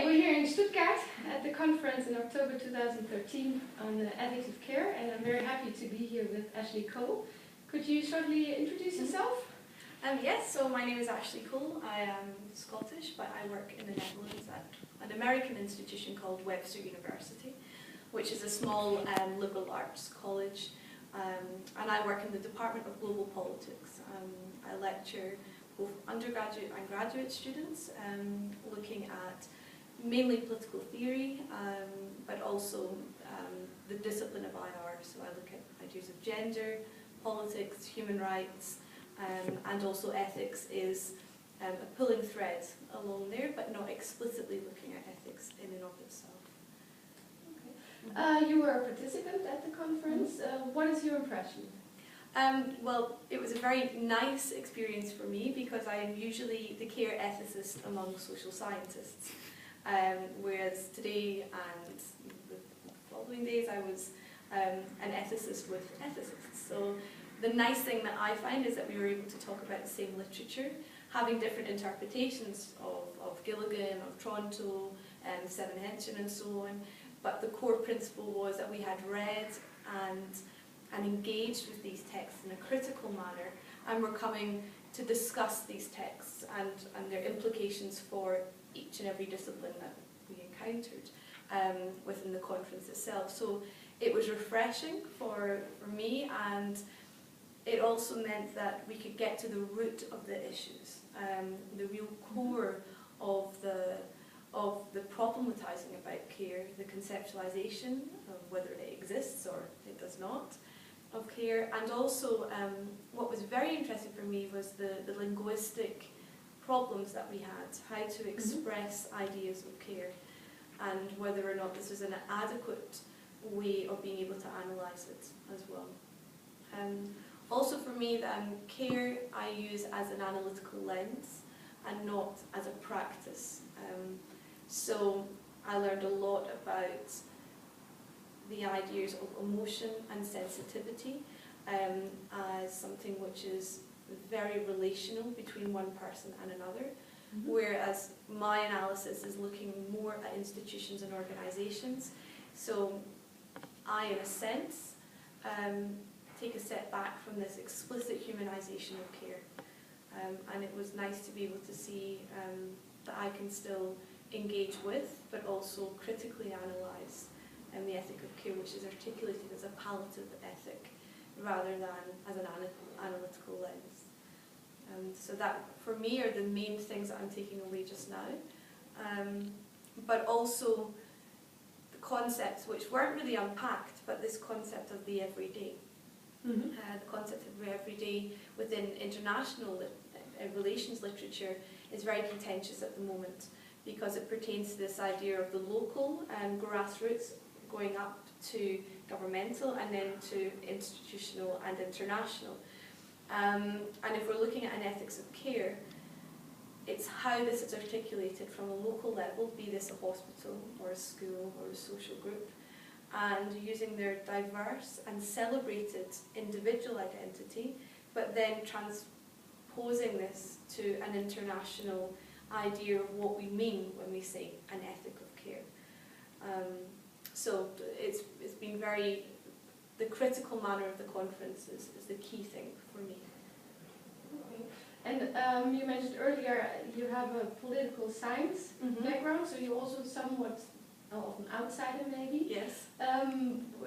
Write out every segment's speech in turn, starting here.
we're here in Stuttgart at the conference in October 2013 on the ethics of care, and I'm very happy to be here with Ashley Cole. Could you shortly introduce yourself? Yes, so my name is Ashley Cole. I am Scottish, but I work in the Netherlands at an American institution called Webster University, which is a small liberal arts college, and I work in the Department of Global Politics. I lecture both undergraduate and graduate students, looking at mainly political theory, but also the discipline of IR. So I look at ideas of gender, politics, human rights, and also ethics is a pulling thread along there, but not explicitly looking at ethics in and of itself. Okay. You were a participant at the conference. What is your impression? Well, it was a very nice experience for me because I am usually the care ethicist among social scientists, whereas today and the following days I was an ethicist with ethicists. So the nice thing that I find is that we were able to talk about the same literature, having different interpretations of Gilligan, of Tronto, Seven Henson and so on, but the core principle was that we had read and engaged with these texts in a critical manner, and we're coming to discuss these texts and their implications for each and every discipline that we encountered within the conference itself. So it was refreshing for me, and it also meant that we could get to the root of the issues, the real core of the problematizing about care, the conceptualization of whether it exists or it does not, of care, and also what was very interesting for me was the linguistic problems that we had, how to express ideas of care, and whether or not this was an adequate way of being able to analyse it as well. Also for me, care I use as an analytical lens and not as a practice. So I learned a lot about the ideas of emotion and sensitivity as something which is very relational between one person and another, whereas my analysis is looking more at institutions and organisations. So I, in a sense, take a step back from this explicit humanisation of care. And it was nice to be able to see that I can still engage with, but also critically analyse the ethic of care, which is articulated as a palliative ethic rather than as an analytical lens. So that, for me, are the main things that I'm taking away just now. But also the concepts which weren't really unpacked, but this concept of the everyday. The concept of everyday within international relations literature is very contentious at the moment because it pertains to this idea of the local and grassroots going up to governmental and then to institutional and international. And if we're looking at an ethics of care, it's how this is articulated from a local level, be this a hospital or a school or a social group, and using their diverse and celebrated individual identity, but then transposing this to an international idea of what we mean when we say an ethic of care. So it's been the critical manner of the conference is the key thing for me. Okay. And you mentioned earlier you have a political science background, so you're also somewhat of an outsider maybe. Yes.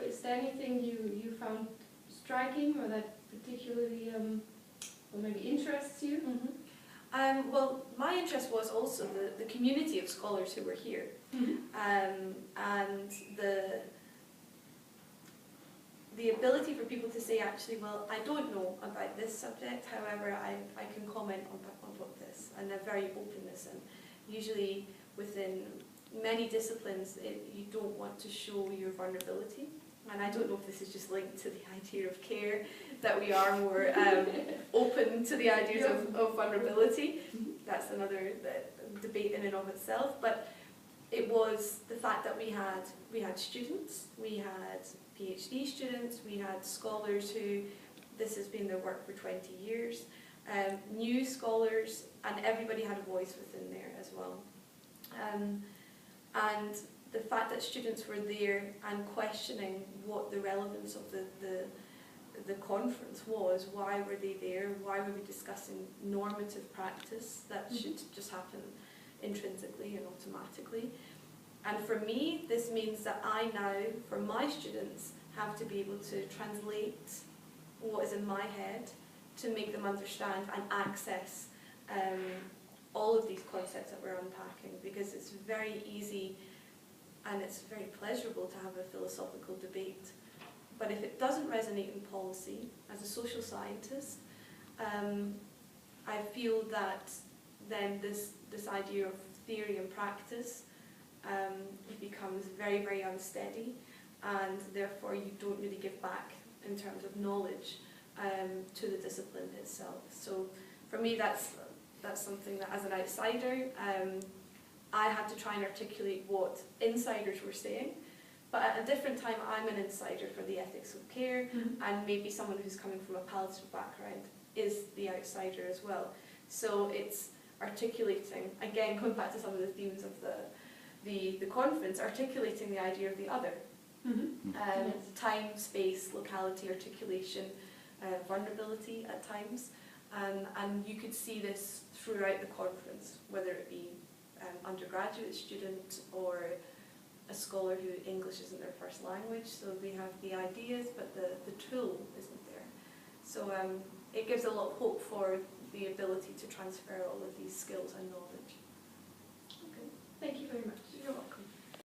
Is there anything you found striking or that particularly or maybe interests you? Well, my interest was also the community of scholars who were here, and the ability for people to say, actually, well, I don't know about this subject, however, I can comment on this, and a very openness. And usually within many disciplines, you don't want to show your vulnerability. And I don't know if this is just linked to the idea of care, that we are more open to the ideas of vulnerability. That's another debate in and of itself. But it was the fact that we had students, we had PhD students, we had scholars who this has been their work for 20 years, new scholars, and everybody had a voice within there as well. And the fact that students were there and questioning what the relevance of the conference was, why were they there, why were we discussing normative practice that should just happen intrinsically and automatically. And for me, this means that I now, for my students, have to be able to translate what is in my head to make them understand and access all of these concepts that we're unpacking, because it's very easy and it's very pleasurable to have a philosophical debate. But if it doesn't resonate in policy, as a social scientist, I feel that then this idea of theory and practice it becomes very, very unsteady, and therefore you don't really give back in terms of knowledge to the discipline itself. So for me, that's something that, as an outsider, I had to try and articulate what insiders were saying. But at a different time, I'm an insider for the ethics of care, and maybe someone who's coming from a palliative background is the outsider as well. So it's articulating, again, going back to some of the themes of the conference, articulating the idea of the other. Time, space, locality, articulation, vulnerability at times. And you could see this throughout the conference, whether it be undergraduate student or a scholar who English isn't their first language. So they have the ideas, but the tool isn't there. So it gives a lot of hope for the ability to transfer all of these skills and knowledge. Okay, thank you very much.